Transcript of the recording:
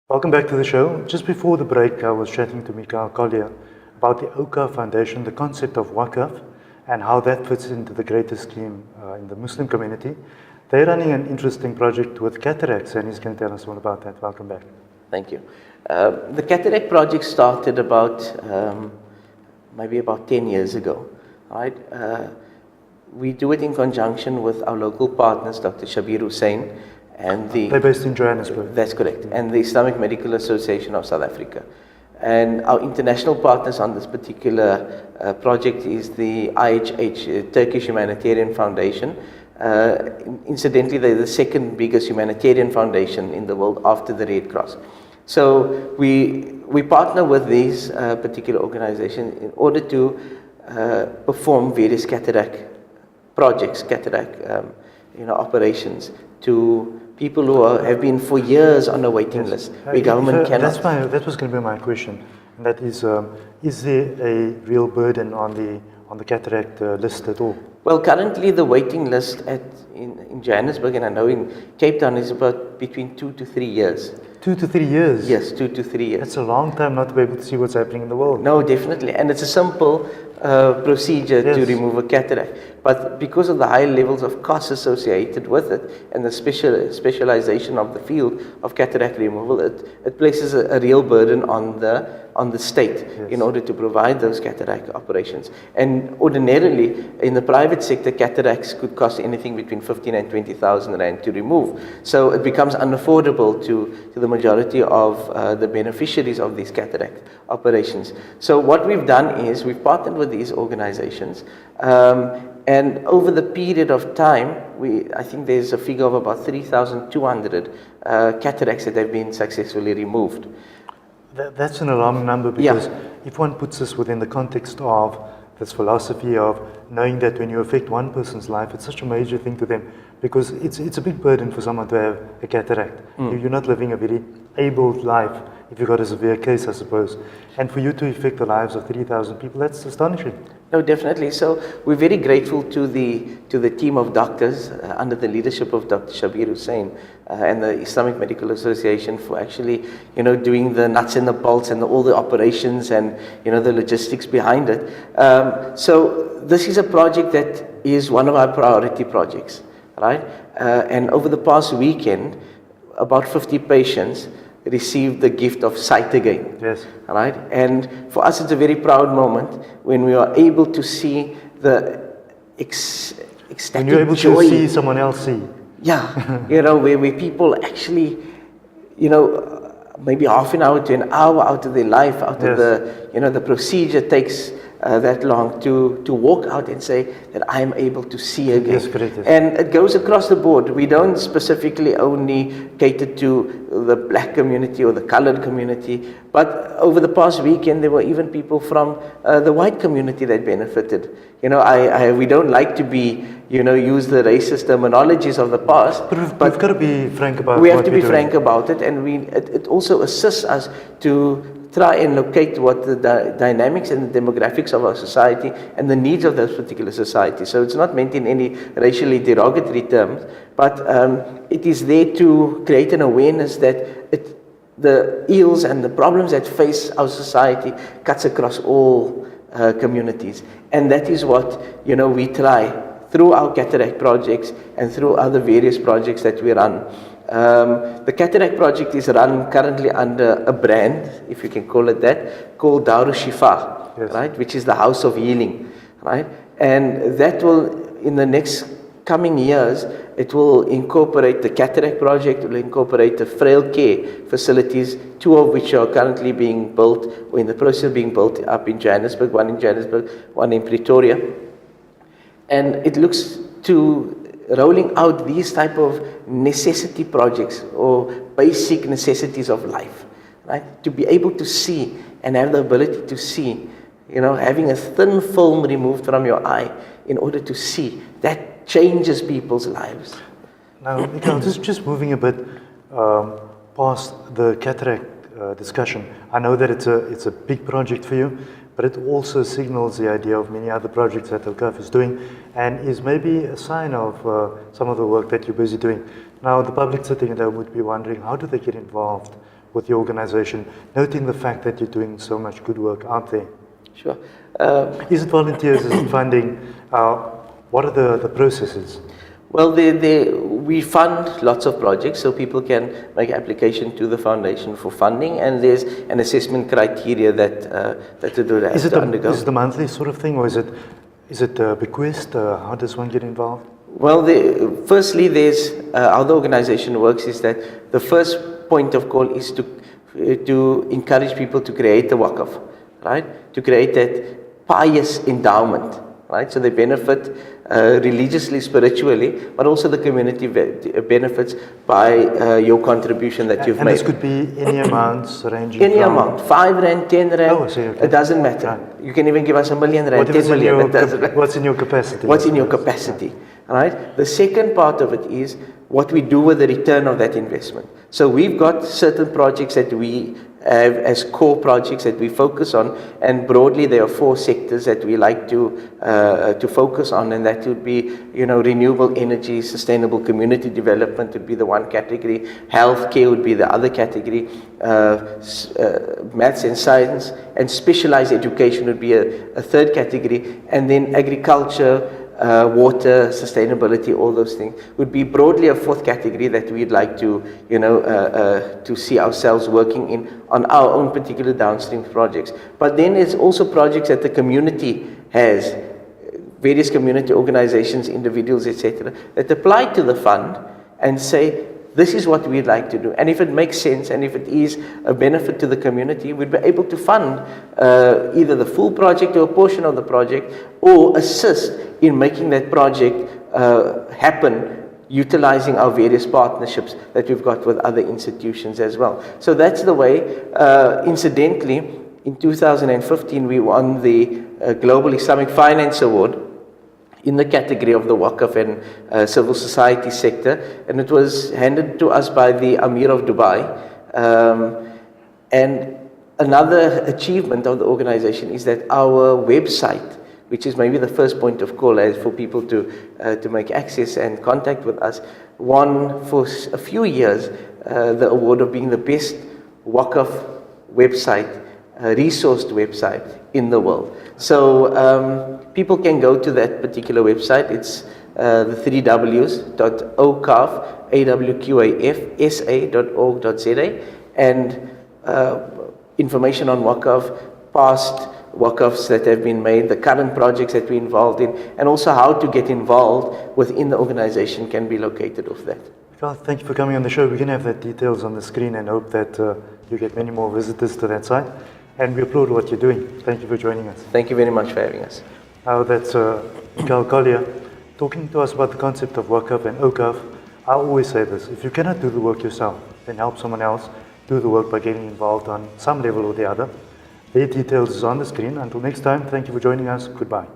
Welcome back to the show. Just before the break, I was chatting to Mickaeel Collier about the OCA Foundation, the concept of Waqf, and how that fits into the greater scheme in the Muslim community. They're running an interesting project with cataracts, and he's going to tell us all about that. Welcome back. Thank you. The cataract project started maybe about 10 years ago, right? We do it in conjunction with our local partners, Dr. Shabir Hussain, and they're based in Johannesburg. That's correct. And the Islamic Medical Association of South Africa. And our international partners on this particular project is the IHH, Turkish Humanitarian Foundation. Incidentally, they're the second biggest humanitarian foundation in the world after the Red Cross. So we partner with these particular organizations in order to perform various cataract projects, operations to people who have been for years on a waiting list. The government cannot. That was going to be my question. And that is there a real burden on the cataract list at all? Well, currently the waiting list in Johannesburg, and I know in Cape Town, is about between 2 to 3 years. 2 to 3 years? Yes, 2 to 3 years. That's a long time not to be able to see what's happening in the world. No, definitely. And it's a simple procedure to remove a cataract. But because of the high levels of costs associated with it and the specialization of the field of cataract removal, it places a real burden on the state in order to provide those cataract operations. And ordinarily, in the private sector, cataracts could cost anything between 15 and 20,000 rand to remove. So it becomes unaffordable to the majority of the beneficiaries of these cataract operations. So what we've done is we've partnered with these organizations, and over the period of time, I think there's a figure of about 3,200 cataracts that have been successfully removed. That's an alarming number, because if one puts this within the context of this philosophy of knowing that when you affect one person's life, it's such a major thing to them, because it's a big burden for someone to have a cataract. You're not living a very abled life if you've got a severe case, I suppose. And for you to affect the lives of 3,000 people, that's astonishing. No, definitely. So we're very grateful to the team of doctors under the leadership of Dr. Shabir Hussain and the Islamic Medical Association for actually, doing the nuts and the bolts and all the operations and, the logistics behind it. So this is a project that is one of our priority projects, right? And over the past weekend, about 50 patients received the gift of sight again. Yes. Right? And for us, it's a very proud moment when we are able to see the ecstatic when you're able joy. To see someone else see. Yeah. Where people actually, maybe half an hour to an hour out of their life, out of the procedure takes that long to walk out and say that I am able to see again. Yes, correct. Yes. And it goes across the board. We don't specifically only cater to the black community or the colored community, but over the past weekend there were even people from the white community that benefited. We don't like to be, use the racist terminologies of the past. But we've got to be frank about it. We have to be frank about it, and it also assists us to try and locate what the dynamics and the demographics of our society and the needs of those particular societies. So it's not meant in any racially derogatory terms, but it is there to create an awareness that the ills and the problems that face our society cuts across all communities. And that is what, we try through our cataract projects and through other various projects that we run. The cataract project is run currently under a brand, if you can call it that, called Daru Shifa, right, which is the House of Healing, right? And that will, in the next coming years, it will incorporate the cataract project, it will incorporate the frail care facilities, 2 of which are currently being built, or in the process of being built up in Johannesburg, one in Johannesburg, one in Pretoria. And it looks to rolling out these type of necessity projects or basic necessities of life, right? To be able to see and have the ability to see, having a thin film removed from your eye in order to see, that changes people's lives. Now, Mickaeel, just moving a bit past the cataract discussion. I know that it's a big project for you, but it also signals the idea of many other projects that OCA is doing, and is maybe a sign of some of the work that you're busy doing. Now, the public sitting at home would be wondering, how do they get involved with your organization, noting the fact that you're doing so much good work out there? Sure. Is it volunteers? Is it funding? What are the processes? Well, we fund lots of projects, so people can make application to the foundation for funding, and there's an assessment criteria that to do that. Is it undergo. Is it a monthly sort of thing, or is it a bequest? How does one get involved? Well, firstly, there's how the organization works is that the first point of call is to encourage people to create a waqf, right? To create that pious endowment, right? So they benefit religiously, spiritually, but also the community benefits by your contribution that you've made. And this could be any amounts ranging any from... amount, 5 rand, 10 rand, Oh, I see, okay. It doesn't matter. Right. You can even give us 1 million rand, Whatever's 10 million, it doesn't matter. What's in your capacity? What's in your capacity, right? The second part of it is what we do with the return of that investment. So we've got certain projects that we have as core projects that we focus on, and broadly there are 4 sectors that we like to focus on, and that would be, renewable energy, sustainable community development would be the one category, healthcare would be the other category, maths and science, and specialized education would be a third category, and then agriculture, water, sustainability, all those things would be broadly a 4th category that we'd like to, to see ourselves working in on our own particular downstream projects. But then there's also projects that the community has, various community organizations, individuals, etc., that apply to the fund and say, this is what we'd like to do. And if it makes sense and if it is a benefit to the community, we'd be able to fund either the full project or a portion of the project, or assist in making that project happen, utilizing our various partnerships that we've got with other institutions as well. So that's the way. Incidentally, in 2015, we won the Global Islamic Finance Award in the category of the Waqf and civil society sector, and it was handed to us by the Amir of Dubai. And another achievement of the organization is that our website, which is maybe the first point of call as for people to make access and contact with us, won for a few years the award of being the best Waqf website, resourced website in the world. So people can go to that particular website. It's the 3 www.awqafsa.org.za, and information on Waqf, past Waqfs that have been made, the current projects that we're involved in, and also how to get involved within the organization can be located off that. Well, thank you for coming on the show. We're going to have the details on the screen and hope that you get many more visitors to that site. And we applaud what you're doing. Thank you for joining us. Thank you very much for having us. Now that's Mickaeel Collier talking to us about the concept of Waqf and Okaf. I always say this: if you cannot do the work yourself, then help someone else do the work by getting involved on some level or the other. Their details is on the screen. Until next time, thank you for joining us. Goodbye.